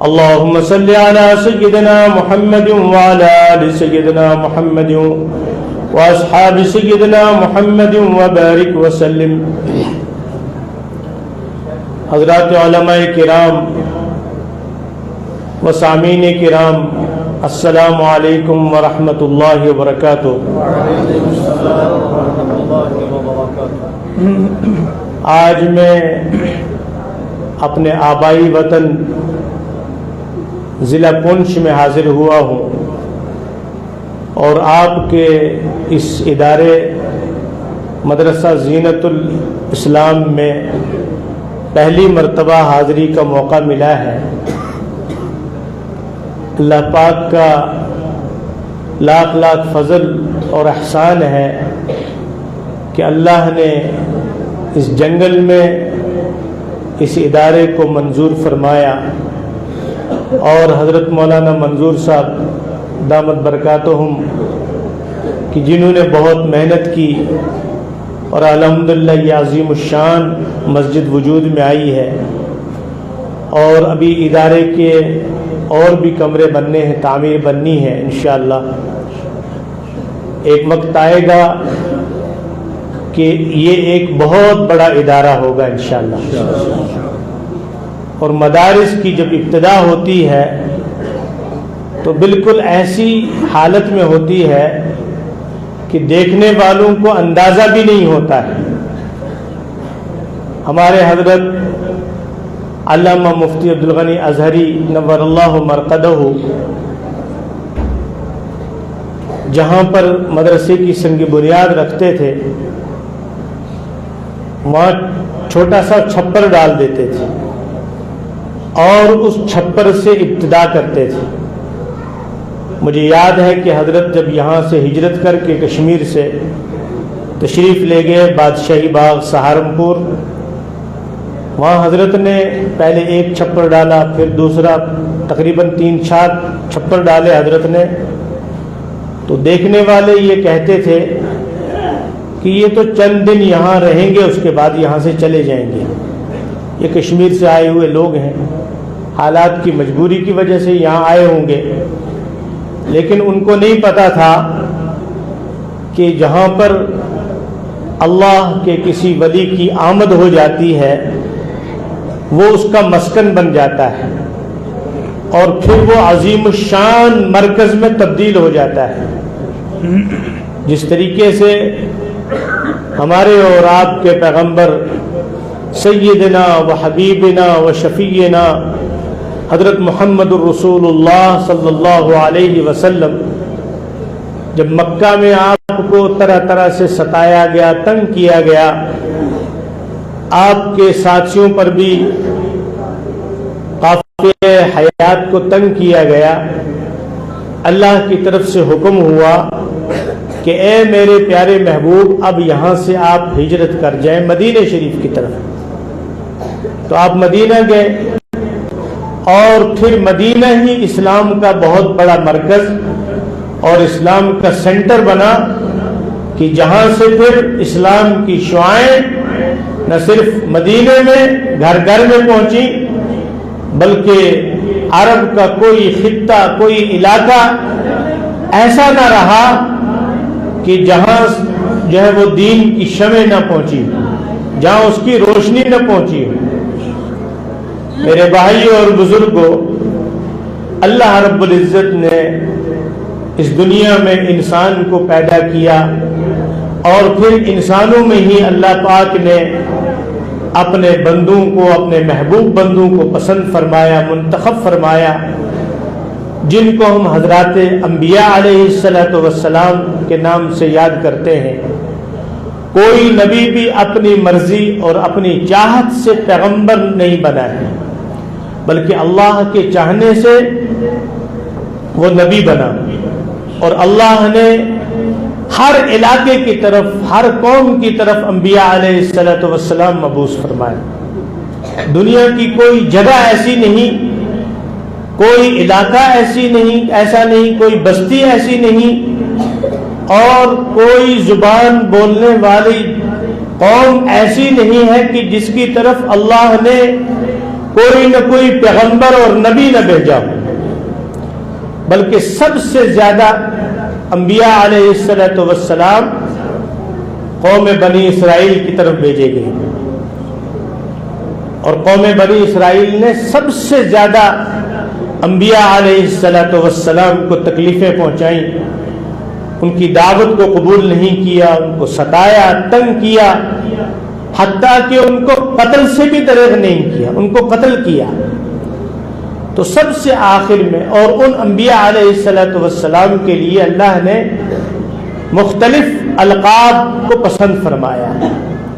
اللهم صل على سيدنا محمد وعلى آل سيدنا محمد وأصحاب سيدنا محمد وبارك وسلم. حضرات علماء کرام و سامعین کرام، السلام علیکم ورحمۃ اللہ وبرکاتہ. آج میں اپنے آبائی وطن ضلع پونچھ میں حاضر ہوا ہوں اور آپ کے اس ادارے مدرسہ زینت الاسلام میں پہلی مرتبہ حاضری کا موقع ملا ہے. اللہ پاک کا لاکھ لاکھ فضل اور احسان ہے کہ اللہ نے اس جنگل میں اس ادارے کو منظور فرمایا اور حضرت مولانا منظور صاحب دامت برکاتہم کہ جنہوں نے بہت محنت کی اور الحمدللہ یہ عظیم الشان مسجد وجود میں آئی ہے. اور ابھی ادارے کے اور بھی کمرے بننے ہیں، تعمیر بننی ہے. انشاءاللہ ایک وقت آئے گا کہ یہ ایک بہت بڑا ادارہ ہوگا انشاءاللہ. اور مدارس کی جب ابتدا ہوتی ہے تو بالکل ایسی حالت میں ہوتی ہے کہ دیکھنے والوں کو اندازہ بھی نہیں ہوتا ہے. ہمارے حضرت علامہ مفتی عبدالغنی ازہری نور اللہ مرقدہ جہاں پر مدرسے کی سنگ بنیاد رکھتے تھے، وہاں چھوٹا سا چھپر ڈال دیتے تھے اور اس چھپر سے ابتدا کرتے تھے. مجھے یاد ہے کہ حضرت جب یہاں سے ہجرت کر کے کشمیر سے تشریف لے گئے بادشاہی باغ سہارنپور، وہاں حضرت نے پہلے ایک چھپر ڈالا، پھر دوسرا، تقریباً 3-4 چھپر ڈالے حضرت نے. تو دیکھنے والے یہ کہتے تھے کہ یہ تو چند دن یہاں رہیں گے، اس کے بعد یہاں سے چلے جائیں گے. یہ کشمیر سے آئے ہوئے لوگ ہیں، حالات کی مجبوری کی وجہ سے یہاں آئے ہوں گے، لیکن ان کو نہیں پتا تھا کہ جہاں پر اللہ کے کسی ولی کی آمد ہو جاتی ہے وہ اس کا مسکن بن جاتا ہے اور پھر وہ عظیم الشان مرکز میں تبدیل ہو جاتا ہے. جس طریقے سے ہمارے اور آپ کے پیغمبر سیدنا و حبیبنا و شفیعنا حضرت محمد الرسول اللہ صلی اللہ علیہ وسلم جب مکہ میں آپ کو طرح طرح سے ستایا گیا، تنگ کیا گیا، آپ کے ساتھیوں پر بھی قافلے حیات کو تنگ کیا گیا، اللہ کی طرف سے حکم ہوا کہ اے میرے پیارے محبوب اب یہاں سے آپ ہجرت کر جائیں مدینہ شریف کی طرف. تو آپ مدینہ گئے اور پھر مدینہ ہی اسلام کا بہت بڑا مرکز اور اسلام کا سینٹر بنا کہ جہاں سے پھر اسلام کی شعائیں نہ صرف مدینہ میں گھر گھر میں پہنچی بلکہ عرب کا کوئی خطہ، کوئی علاقہ ایسا نہ رہا کہ جہاں جو ہے وہ دین کی شمع نہ پہنچی، جہاں اس کی روشنی نہ پہنچی. میرے بھائیوں اور بزرگوں، اللہ رب العزت نے اس دنیا میں انسان کو پیدا کیا اور پھر انسانوں میں ہی اللہ پاک نے اپنے بندوں کو، اپنے محبوب بندوں کو پسند فرمایا، منتخب فرمایا، جن کو ہم حضرات انبیاء علیہ السلام کے نام سے یاد کرتے ہیں. کوئی نبی بھی اپنی مرضی اور اپنی چاہت سے پیغمبر نہیں بنا ہے بلکہ اللہ کے چاہنے سے وہ نبی بنا. اور اللہ نے ہر علاقے کی طرف، ہر قوم کی طرف انبیاء علیہ السلام مبعوث فرمائے. دنیا کی کوئی جگہ ایسی نہیں، کوئی علاقہ ایسا نہیں، کوئی بستی ایسی نہیں اور کوئی زبان بولنے والی قوم ایسی نہیں ہے کہ جس کی طرف اللہ نے کوئی نہ کوئی پیغمبر اور نبی نہ بھیجا ہو، بلکہ سب سے زیادہ انبیاء علیہ الصلوۃ والسلام قوم بنی اسرائیل کی طرف بھیجے گئے، اور قوم بنی اسرائیل نے سب سے زیادہ انبیاء علیہ الصلوۃ والسلام کو تکلیفیں پہنچائیں، ان کی دعوت کو قبول نہیں کیا، ان کو ستایا، تنگ کیا، حتیٰ کہ ان کو قتل سے بھی دریغ نہیں کیا، ان کو قتل کیا۔ تو سب سے آخر میں اور ان انبیاء علیہ الصلوۃ والسلام کے لیے اللہ نے مختلف القاب کو پسند فرمایا۔